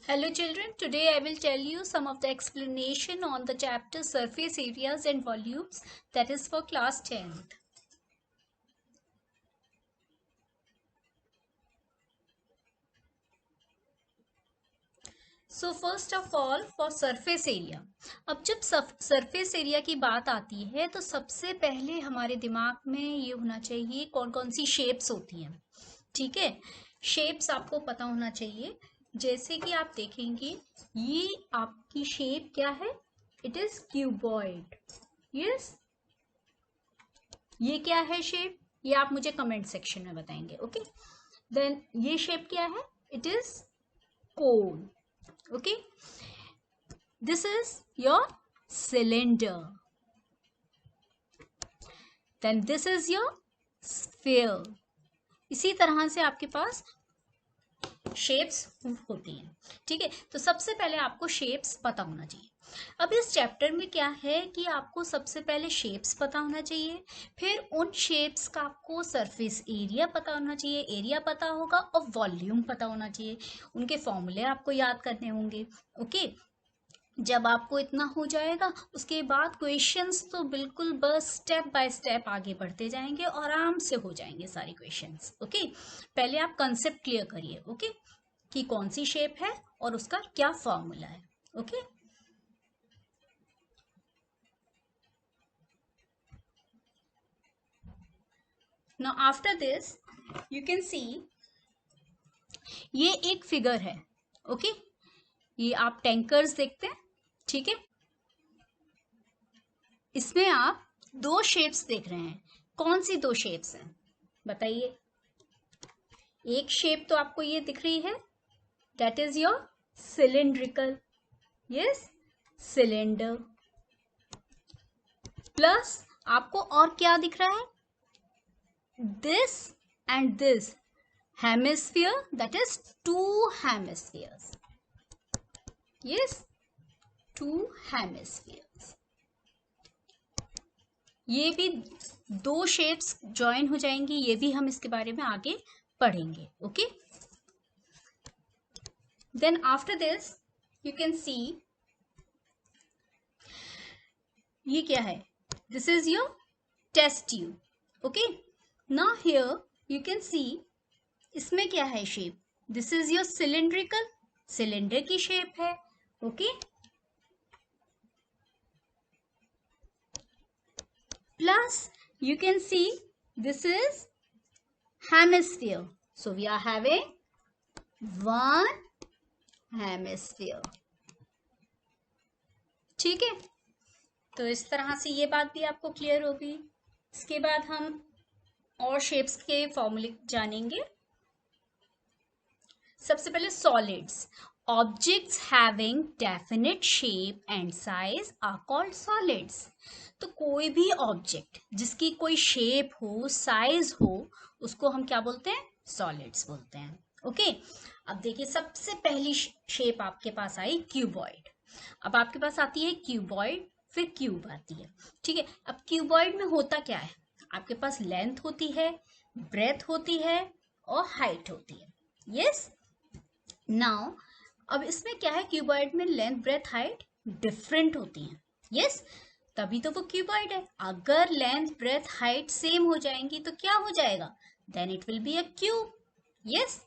Hello children, today I will tell you some of the explanation on the chapter surface areas and volumes, that is for class 10th. So first of all for surface area. अब जब surface area की बात आती है तो सबसे पहले हमारे दिमाग में ये होना चाहिए कौन कौन सी shapes होती हैं. ठीक है, shapes आपको पता होना चाहिए. जैसे कि आप देखेंगे ये आपकी शेप क्या है, इट इज क्यूबॉइड. यस, ये क्या है शेप, ये आप मुझे कमेंट सेक्शन में बताएंगे. ओके, देन ये शेप क्या है, it is cone. Okay, this is your cylinder. Then this is your sphere. इसी तरह से आपके पास शेप्स होती हैं. ठीक है, तो सबसे पहले आपको शेप्स पता होना चाहिए. अब इस चैप्टर में क्या है कि आपको सबसे पहले शेप्स पता होना चाहिए, फिर उन शेप्स का आपको सरफेस एरिया पता होना चाहिए, एरिया पता होगा, और वॉल्यूम पता होना चाहिए. उनके फॉर्मूले आपको याद करने होंगे. ओके, जब आपको इतना हो जाएगा उसके बाद क्वेश्चंस तो बिल्कुल बस स्टेप बाय स्टेप आगे बढ़ते जाएंगे और आराम से हो जाएंगे सारे क्वेश्चंस. ओके, पहले आप कंसेप्ट क्लियर करिए. ओके, कि कौन सी शेप है और उसका क्या फॉर्मूला है. Okay, now after this you can see ये एक फिगर है. ओके, ये आप टैंकर्स देखते हैं. ठीक है, इसमें आप दो शेप्स देख रहे हैं. कौन सी दो शेप्स हैं बताइए. एक शेप तो आपको ये दिख रही है, that is your cylindrical. Yes, cylinder. Plus आपको और क्या दिख रहा है, this and this hemisphere, that is to hemispheres. Yes, to hemispheres. ये भी दो शेप्स ज्वाइन हो जाएंगी, ये भी हम इसके बारे में आगे पढ़ेंगे. Okay, then after this you can see ये क्या है, this is your test tube. Okay, now here you can see इसमें क्या है shape, this is your cylindrical, cylinder की शेप है. Okay, plus you can see this is hemisphere, so we are having one hemisphere. ठीक है, तो इस तरह से ये बात भी आपको क्लियर होगी. इसके बाद हम और शेप्स के फॉर्मूले जानेंगे. सबसे पहले solids. Objects having definite shape and size are called solids. तो कोई भी ऑब्जेक्ट जिसकी कोई शेप हो, साइज हो, उसको हम क्या बोलते हैं, सॉलिड्स बोलते हैं. ओके, अब देखिए सबसे पहली शेप आपके पास आई क्यूबॉइड. अब आपके पास आती है क्यूबॉइड, फिर क्यूब आती है. ठीक है, अब क्यूबॉइड में होता क्या है, आपके पास लेंथ होती है, ब्रेथ होती है और हाइट होती है. यस, नाउ अब इसमें क्या है, क्यूबॉइड में लेंथ, ब्रेथ, हाइट डिफरेंट होती हैं. यस, तभी तो वो क्यूबॉइड है. अगर लेंथ, ब्रेथ, हाइट सेम हो जाएंगी तो क्या हो जाएगा, then it will be a cube. Yes,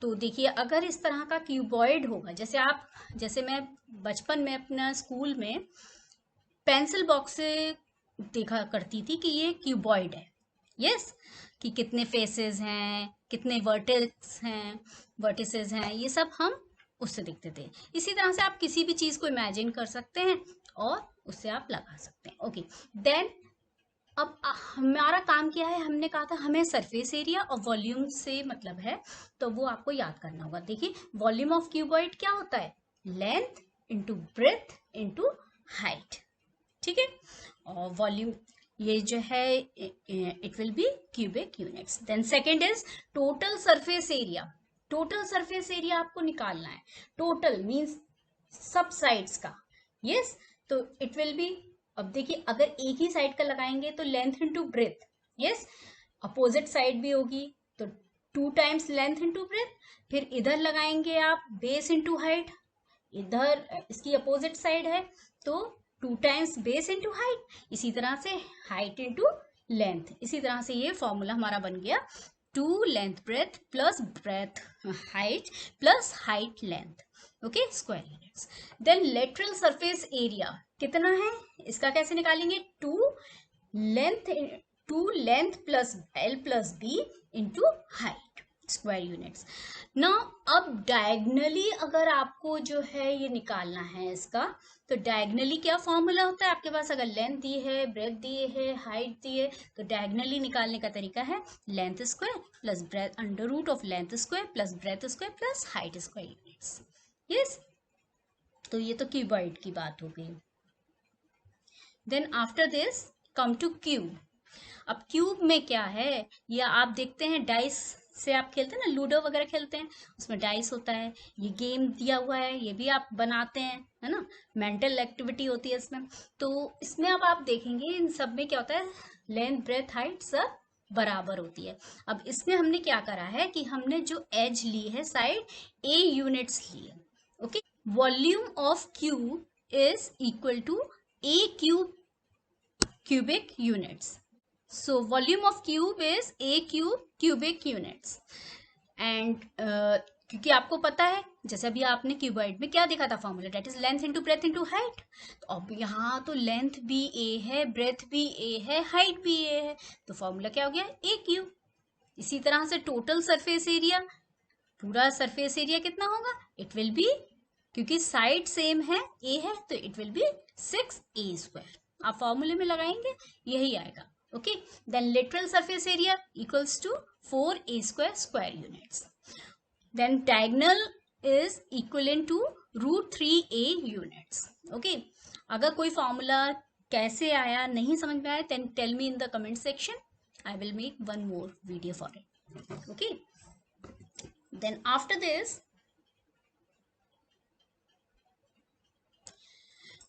तो देखिए अगर इस तरह का क्यूबॉइड होगा, जैसे मैं बचपन में अपना स्कूल में पेंसिल बॉक्स से देखा करती थी कि ये क्यूबॉइड है. यस, कि कितने फेसेस हैं, कितने वर्टिसेस हैं, ये सब हम उससे देखते थे. इसी तरह से आप किसी भी चीज को इमेजिन कर सकते हैं और उससे आप लगा सकते हैं. ओके, देन अब हमारा काम क्या है, हमने कहा था हमें सरफेस एरिया और वॉल्यूम से मतलब है, तो वो आपको याद करना होगा. देखिए वॉल्यूम ऑफ क्यूबॉइड क्या होता है, length into breadth into height. ठीक है, और वॉल्यूम ये जो है it will be cubic units. Then second is total surface area. Total surface area आपको निकालना है. टोटल मींस सब साइड्स का. यस, तो इट विल बी, अब देखिए अगर एक ही साइड का लगाएंगे तो length into breadth. Yes, opposite side भी होगी तो 2 टाइम्स लेंथ इंटू ब्रेथ, फिर इधर लगाएंगे आप बेस इंटू हाइट, इधर इसकी अपोजिट साइड है तो 2 टाइम्स बेस इंटू हाइट, इसी तरह से हाइट इंटू लेंथ। इसी तरह से ये फॉर्मूला हमारा बन गया 2 length breadth plus breadth height plus height length, okay, square units. Then lateral surface area कितना है, इसका कैसे निकालेंगे, 2 length plus L plus B into height, square units. ना अब डायगनली अगर आपको जो है ये निकालना है इसका, तो डायगनली क्या फॉर्मूला होता है, आपके पास अगर लेंथ दी है, ब्रेथ दी है, हाइट दी है, तो डायगनली निकालने का तरीका है length square plus breadth under root of length square plus breadth square plus height square units. Yes, तो ये तो क्यूबॉइड की बात हो गई। Then after this come to cube. अब क्यूब में क्या है, या आप देखते हैं डाइस से आप खेलते हैं ना, लूडो वगैरह खेलते हैं, उसमें डाइस होता है, ये गेम दिया हुआ है, ये भी आप बनाते हैं, है ना, मेंटल एक्टिविटी होती है इसमें। तो इसमें अब आप देखेंगे इन सब में क्या होता है, लेंथ ब्रेथ हाइट सब बराबर होती है। अब इसमें हमने क्या करा है कि हमने जो एज ली है साइड ए यूनिट्स ली है, okay. Volume of cube is equal to a cube cubic units. So volume of cube is a cube cubic units. And क्योंकि आपको पता है जैसे अभी आपने क्यूबॉइड में क्या देखा था formula, that is length into breadth into height. तो अब यहाँ तो लेंथ भी ए है, ब्रेथ भी ए है, हाइट भी ए है, तो फॉर्मूला क्या हो गया, ए क्यूब। इसी तरह से टोटल सरफेस एरिया, पूरा सरफेस एरिया कितना होगा, इट विल बी, क्योंकि साइड सेम है, ए है, तो it will B 6a square. आप फॉर्मूले में लगाएंगे यही आएगा, okay. Then lateral surface area equals to 4a square square units. Then diagonal is equivalent to √3a units, okay. अगर कोई फॉर्मूला कैसे आया नहीं समझ में आया, then tell me in the comment section, I will make one more video for it, okay. Then after this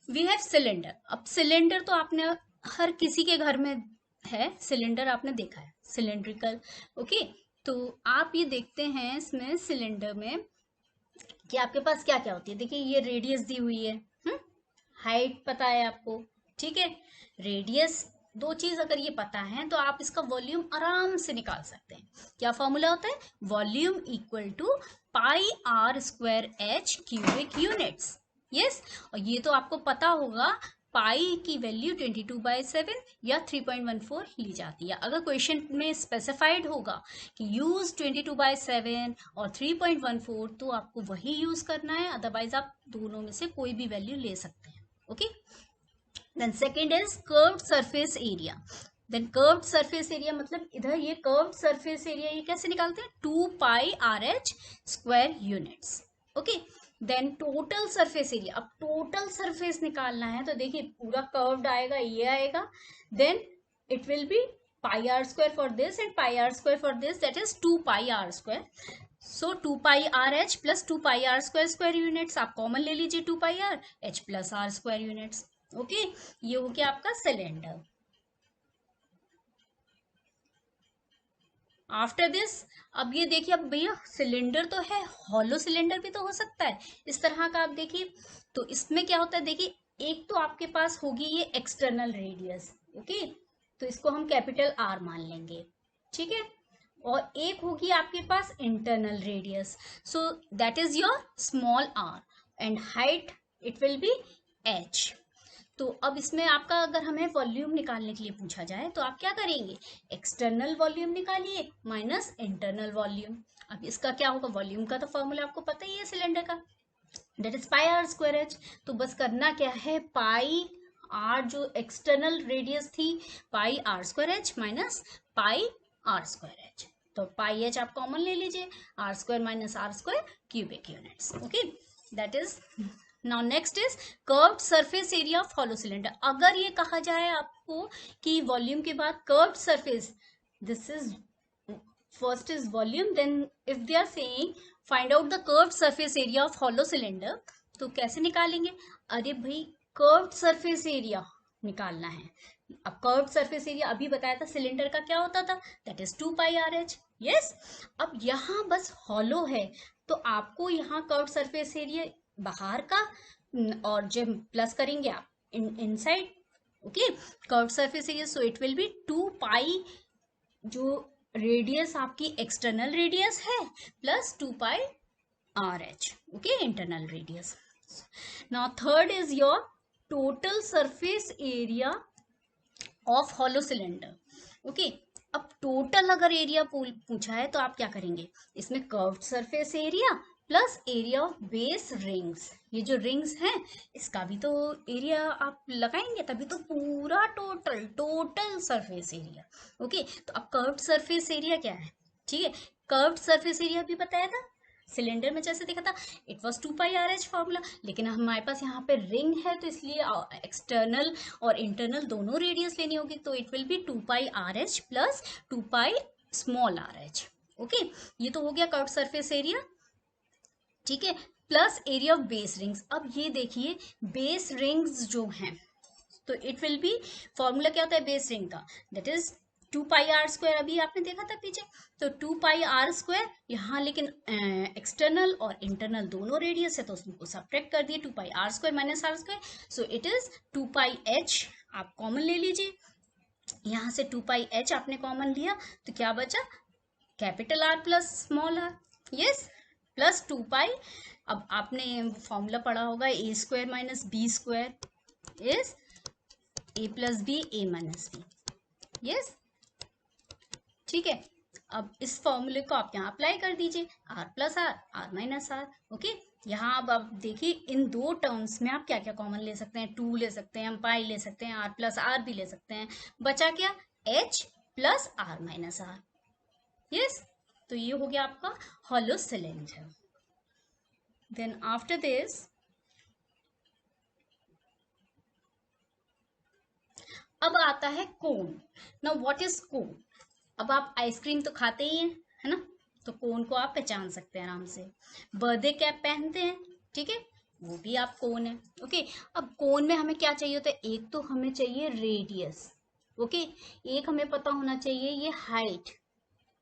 we have cylinder. अब cylinder तो आपने हर किसी के घर में है, सिलेंडर आपने देखा है, सिलेंड्रिकल, ओके। तो आप ये देखते हैं इसमें सिलेंडर में कि आपके पास क्या क्या होती है, देखिए ये रेडियस दी हुई है, हाइट पता है आपको, ठीक है। रेडियस, दो चीज अगर ये पता है तो आप इसका वॉल्यूम आराम से निकाल सकते हैं। क्या फॉर्मूला होता है, volume equal to pi are square H cubic units. Yes, और ये तो आपको पता होगा पाई की वैल्यू 22/7 या 3.14 ली जाती है। अगर क्वेश्चन में स्पेसिफाइड होगा कि यूज 22/7 और 3.14, तो आपको वही यूज करना है, अदरवाइज आप दोनों में से कोई भी वैल्यू ले सकते हैं, okay. Then second is curved surface area. Then curved surface area मतलब इधर ये कर्व्ड सरफेस एरिया ये कैसे निकालते हैं, 2πRH square units, okay. Then total surface area, अब टोटल सरफेस निकालना है तो देखिए पूरा कर्व्ड आएगा, ये आएगा, then it will be πr square for this and πr square for this, that is 2πr square. So 2πRH plus 2πr square square units, आप कॉमन ले लीजिए 2πr, h plus r square units, okay. ये हो गया आपका cylinder. After this, अब ये देखिए, अब भैया सिलेंडर तो है, हॉलो सिलेंडर भी तो हो सकता है इस तरह का, आप देखिए। तो इसमें क्या होता है, देखिए एक तो आपके पास होगी ये एक्सटर्नल रेडियस, ओके, तो इसको हम कैपिटल आर मान लेंगे, ठीक है। और एक होगी आपके पास internal radius, so that is your small R, and height it will be H. तो अब इसमें आपका अगर हमें वॉल्यूम निकालने के लिए पूछा जाए तो आप क्या करेंगे, एक्सटर्नल वॉल्यूम निकालिए माइनस इंटरनल वॉल्यूम। अब इसका क्या होगा, वॉल्यूम का तो फॉर्मूला आपको पता ही है सिलेंडर का, that is pi are square h. तो बस करना क्या है, पाई आर जो एक्सटर्नल रेडियस थी, pi are square h minus pi are square h. तो पाई एच आप कॉमन ले लीजिए, r square minus r square cubic units, okay. That is now next is curved surface area of hollow cylinder. अगर ये कहा जाए आपको कि वॉल्यूम के बाद curved surface, this is first is volume, then if they are saying find out the curved surface area of hollow cylinder, तो कैसे निकालेंगे, अरे भाई कर्व्ड सरफेस एरिया निकालना है। अब कर्व्ड सरफेस एरिया अभी बताया था सिलेंडर का क्या होता था, दैट इज 2πRH, यस। अब यहाँ बस हॉलो है, तो आपको यहाँ कर्व सरफेस एरिया बाहर का और जब प्लस करेंगे आप inside, okay, curve surface area, so it will B 2 पाई, जो रेडियस आपकी एक्सटर्नल रेडियस है, plus 2 pi R H, okay, internal radius. Now third is your total surface area of hollow cylinder, okay. अब total अगर area पूछा है तो आप क्या करेंगे, इसमें curved surface area plus area of base rings, ये जो रिंग्स हैं इसका भी तो एरिया आप लगाएंगे, तभी तो पूरा टोटल सरफेस एरिया, ओके। तो अब कर्व्ड सरफेस एरिया क्या है, ठीक है, कर्व्ड सरफेस एरिया भी बताया था सिलेंडर में, जैसे देखा था it was 2 pi R H formula, लेकिन हमारे पास यहाँ पे रिंग है तो इसलिए एक्सटर्नल और इंटरनल दोनों रेडियस लेनी होगी, तो it will B 2 pi R H plus 2 pi small R H, okay. ये तो हो गया कर्व्ड सरफेस एरिया, ठीक है, plus area of base rings. अब ये देखिए बेस रिंग्स जो हैं, तो इट विल बी, फॉर्मूला क्या होता है बेस रिंग का, that is 2 pi are square, अभी आपने देखा था पीछे, तो 2 पाई आर स्क्वायर यहाँ, लेकिन एक्सटर्नल और इंटरनल दोनों रेडियस है तो उसको सब्ट्रैक्ट कर दिए, 2 pi are square minus r square, so it is 2 pi h, आप कॉमन ले लीजिए, यहाँ से 2 पाई एच आपने कॉमन लिया तो क्या बचा, capital R plus small r, yes, plus 2 pi, अब आपने फॉर्मूला पढ़ा होगा a square minus b square is a plus b a minus b, yes, ठीक है। अब इस फॉर्मूले को आप यहाँ अप्लाई कर दीजिए, R plus R, R minus R, okay. यहाँ अब आप देखिए इन दो टर्म्स में आप क्या क्या कॉमन ले सकते हैं, 2 ले सकते हैं, हम पाई ले सकते हैं, आर प्लस आर भी ले सकते हैं, बचा क्या, H plus R minus R, yes. तो ये हो गया आपका hollow cylinder. Then after this अब आता है cone. Now what is cone, अब आप आइसक्रीम तो खाते ही हैं, है ना, तो कोन को आप पहचान सकते हैं आराम से, बर्थडे कैप पहनते हैं, ठीक है, वो भी आप कोन है, ओके। अब कोन में हमें क्या चाहिए होता है, एक तो हमें चाहिए रेडियस, ओके, एक हमें पता होना चाहिए ये हाइट,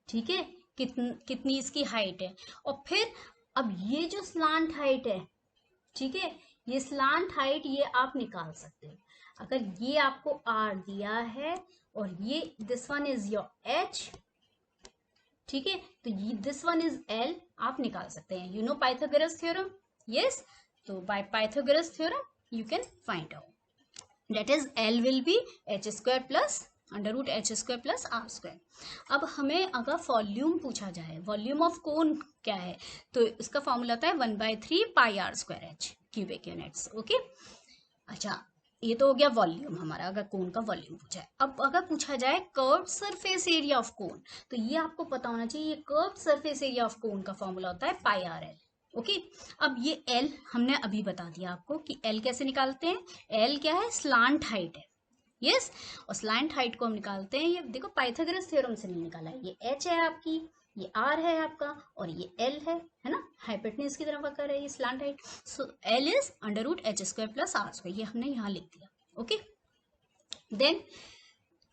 ठीक है, कितनी इसकी हाइट है, और फिर अब ये जो स्लांट हाइट है, ठीक है, ये स्लांट हाइट ये आप निकाल सकते हो, अगर ये आपको आर दिया है और ये this one is your H, ठीक है, तो ये दिस वन इज एल, आप निकाल सकते हैं, you know Pythagoras theorem, yes, तो by Pythagoras theorem you can find out that is l will be h square plus under root H square plus are square. अब हमें अगर volume पूछा जाए, वॉल्यूम ऑफ कोन क्या है, तो इसका फॉर्मूला आता है 1/3 pi are square H cubic units, okay. अच्छा, ये तो हो गया वॉल्यूम हमारा, अगर कोन का वॉल्यूम पूछा है। अब अगर पूछा जाए curved surface area of cone, तो ये आपको पता होना चाहिए, ये curved surface area of cone का फॉर्मूला होता है पाई आर एल, ओके। अब ये एल हमने अभी बता दिया आपको कि एल कैसे निकालते हैं, एल क्या है, स्लांट हाइट है, यस, और स्लांट हाइट को हम निकालते हैं, ये देखो पाइथागोरस थ्योरम से नहीं निकाला है, ये एच है आपकी, ये आर है आपका, और ये एल है ना, हाइपोटेन्यूज की तरफ कर है ये slant height, so L is under root H square plus are square, ये हमने यहाँ लिख दिया, ओके। देन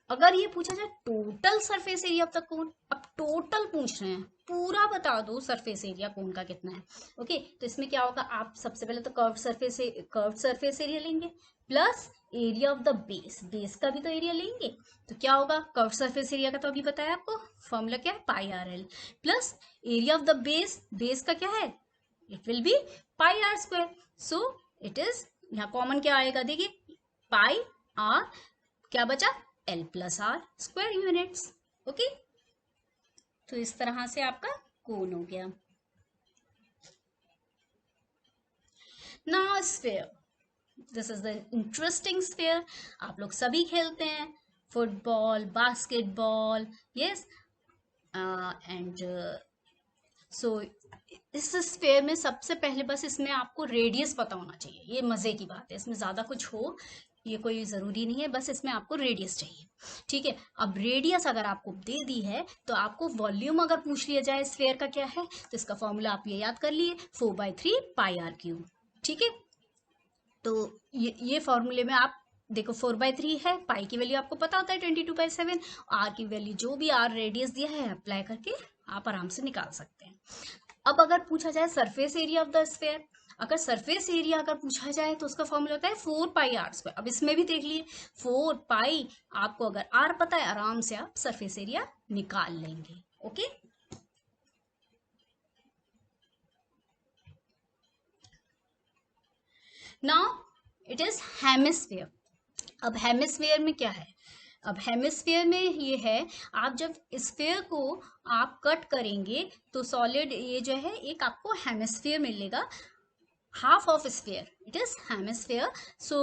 अगर ये पूछा जाए total surface area of the cone, अब टोटल पूछ रहे हैं, पूरा बता दो सरफेस एरिया कोन का कितना है, ओके। तो इसमें क्या होगा, आप सबसे पहले तो कर्व्ड सरफेस एरिया लेंगे plus area of the base, base का भी तो एरिया लेंगे, तो क्या होगा, कर्व्ड सरफेस एरिया का तो अभी बताया आपको, फॉर्मूला क्या है pi r l, plus area of the base, base का क्या है, it will be pi are square, so it is, यहाँ कॉमन क्या आएगा, देखिए पाई आर, क्या बचा, l plus are square units, okay. तो इस तरह से आपका कोन हो गया। Now sphere, this is the interesting sphere, आप लोग सभी खेलते हैं, football, basketball, yes, and so इस स्फीयर में सबसे पहले बस इसमें आपको रेडियस पता होना चाहिए, ये मजे की बात है, इसमें ज्यादा कुछ हो ये कोई जरूरी नहीं है, बस इसमें आपको रेडियस चाहिए, ठीक है। अब रेडियस अगर आपको दे दी है तो आपको वॉल्यूम अगर पूछ लिया जाए स्फीयर का क्या है, तो इसका फॉर्मूला आप ये याद कर लिए, 4/3 पाई आर क्यूब, ठीक है। तो ये फॉर्मूले में आप देखो 4/3 है, पाई की वैल्यू आपको पता होता है 22/7, आर की वैल्यू जो भी आर रेडियस दिया है अप्लाई करके आप आराम से निकाल सकते हैं। अब अगर पूछा जाए surface area of the sphere, अगर सरफेस एरिया अगर पूछा जाए तो उसका फॉर्मूला होता है 4πr²। अब इसमें भी देख लिए 4π, आपको अगर r पता है आराम से आप सरफेस एरिया निकाल लेंगे। Okay, now it is hemisphere. अब हेमिस्फीयर में क्या है, अब हेमिस्फीयर में ये है, आप जब स्फीयर को आप कट करेंगे तो सॉलिड ये जो है एक आपको हेमिस्फीयर मिलेगा, half of sphere it is hemisphere. So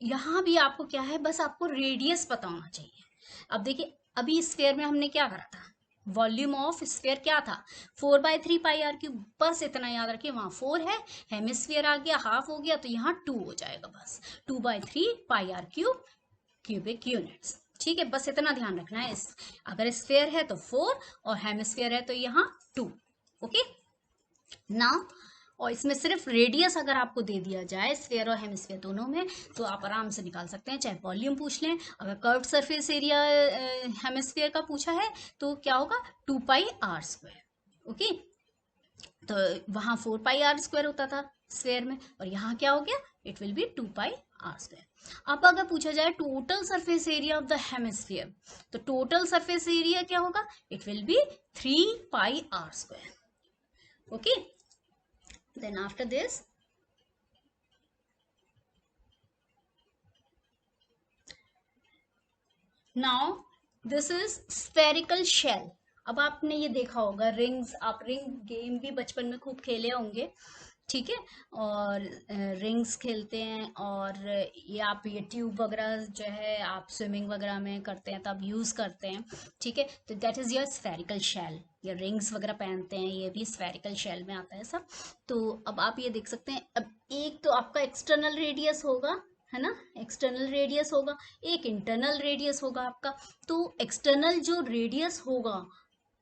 यहाँ भी आपको क्या है, बस आपको रेडियस पता होना चाहिए। अब देखिए अभी स्फीयर में हमने क्या करा था, वॉल्यूम ऑफ स्फीयर क्या था 4/3πr³, बस इतना याद रखिए, वहां 4 है, हेमिस्फीयर आ गया, हाफ हो गया तो यहाँ 2 हो जाएगा, बस 2/3πr³ क्यूबिक यूनिट्स। ठीक है, बस इतना ध्यान रखना है, अगर स्फीयर है तो 4 और हेमिस्फीयर है तो यहाँ 2। ओके ना, और इसमें सिर्फ रेडियस अगर आपको दे दिया जाए स्फीयर और हेमिस्फीयर दोनों में तो आप आराम से निकाल सकते हैं, चाहे वॉल्यूम पूछ लें। अगर कर्व्ड सरफेस एरिया हेमिस्फीयर का पूछा है तो क्या होगा 2πr²। ओके, तो वहां 4πr² होता था स्फीयर में, और यहाँ क्या हो गया, इट विल बी 2πr²। अब अगर पूछा जाए total surface area of the hemisphere, तो टोटल सरफेस एरिया क्या होगा, it will B 3πr²। Okay, then after this now this is spherical shell। अब आपने ये देखा होगा रिंग्स, आप रिंग गेम भी बचपन में खूब खेले होंगे, ठीक है, और रिंग्स खेलते हैं, और ये आप ये ट्यूब वगैरह जो है आप स्विमिंग वगैरह में करते हैं तब यूज़ करते हैं, ठीक है, तो that is your spherical shell. ये रिंग्स वगैरह पहनते हैं ये भी स्फेरिकल शेल में आता है सब। तो अब आप ये देख सकते हैं, अब एक तो आपका एक्सटर्नल रेडियस होगा, है ना, एक्सटर्नल रेडियस होगा, एक इंटरनल रेडियस होगा आपका। तो एक्सटर्नल जो रेडियस होगा,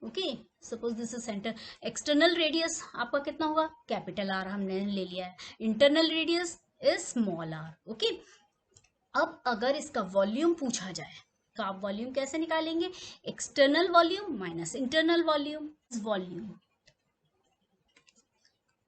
okay, suppose this is centre, external radius आपका कितना होगा, कैपिटल आर हमने ले लिया है, internal radius is small R. Okay, अब अगर इसका वॉल्यूम पूछा जाए तो आप वॉल्यूम कैसे निकालेंगे, external volume minus internal volume, volume,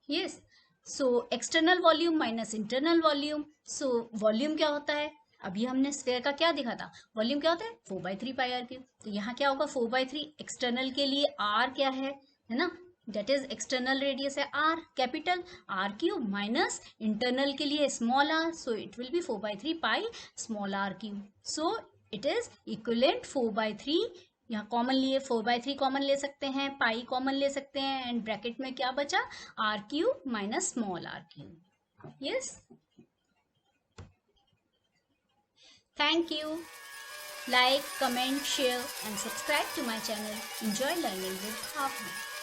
yes, so external volume minus internal volume. So volume क्या होता है, अभी हमने स्फीयर का क्या देखा था, वॉल्यूम क्या होता है 4/3πr³। तो यहाँ क्या होगा 4/3, एक्सटर्नल के लिए r क्या है ना, डेट इज एक्सटर्नल रेडियस है r capital r³ minus internal के लिए small r, so it will be 4/3π small r³। So it is equivalent 4/3, यहाँ कॉमन लिए 4/3 कॉमन ले सकते हैं, पाई कॉमन ले सकते हैं, एंड ब्रैकेट में क्या बचा r³ minus small r³। Yes, thank you. Like, comment, share and subscribe to my channel. Enjoy learning with Ahmed.